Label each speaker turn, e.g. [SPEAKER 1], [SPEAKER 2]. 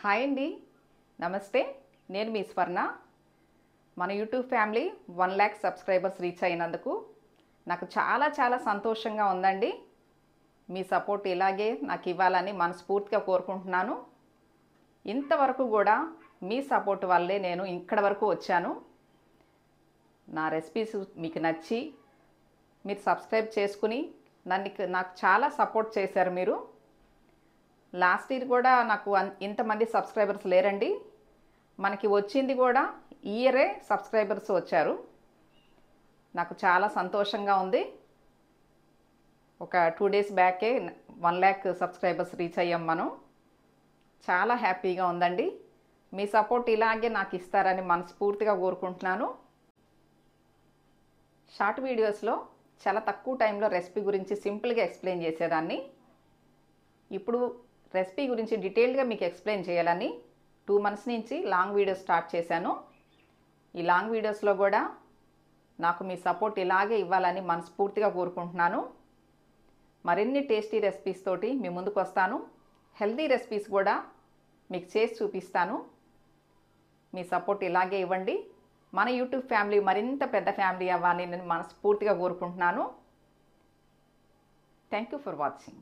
[SPEAKER 1] Hi అండి, నమస్తే. నేను మీ స్వర్ణ. మన యూట్యూబ్ ఫ్యామిలీ 1,00,000 సబ్స్క్రైబర్స్ రీచ్ అయినందుకు నాకు చాలా సంతోషంగా ఉందండి. మీ సపోర్ట్ ఇలాగే నాకు ఇవ్వాలని మనస్ఫూర్తిగా కోరుకుంటున్నాను. ఇంతవరకు కూడా మీ సపోర్ట్ వల్లే నేను ఇక్కడ వరకు వచ్చాను. నా రెసిపీస్ మీకు నచ్చి మీరు సబ్స్క్రైబ్ చేసుకుని నాకు చాలా సపోర్ట్ చేశారు మీరు. లాస్ట్ ఇయర్ కూడా నాకు ఇంతమంది సబ్స్క్రైబర్స్ లేరండి. మనకి వచ్చింది కూడా ఇయరే సబ్స్క్రైబర్స్ వచ్చారు. నాకు చాలా సంతోషంగా ఉంది. ఒక 2 డేస్ బ్యాకే 1,00,000 సబ్స్క్రైబర్స్ రీచ్ అయ్యాం మనం. చాలా హ్యాపీగా ఉందండి. మీ సపోర్ట్ ఇలాగే నాకు ఇస్తారని మనస్ఫూర్తిగా కోరుకుంటున్నాను. షార్ట్ వీడియోస్లో చాలా తక్కువ టైంలో రెసిపీ గురించి సింపుల్గా ఎక్స్ప్లెయిన్ చేసేదాన్ని. ఇప్పుడు రెసిపీ గురించి డీటెయిల్డ్గా మీకు ఎక్స్ప్లెయిన్ చేయాలని 2 మంత్స్ నుంచి లాంగ్ వీడియోస్ స్టార్ట్ చేశాను. ఈ లాంగ్ వీడియోస్లో కూడా నాకు మీ సపోర్ట్ ఇలాగే ఇవ్వాలని మనస్ఫూర్తిగా కోరుకుంటున్నాను. మరిన్ని టేస్టీ రెసిపీస్ తోటి మీ ముందుకు వస్తాను. హెల్తీ రెసిపీస్ కూడా మీకు చేసి చూపిస్తాను. మీ సపోర్ట్ ఇలాగే ఇవ్వండి. మన యూట్యూబ్ ఫ్యామిలీ మరింత పెద్ద ఫ్యామిలీ అవ్వాలని నేను మనస్ఫూర్తిగా కోరుకుంటున్నాను. Thank you for watching.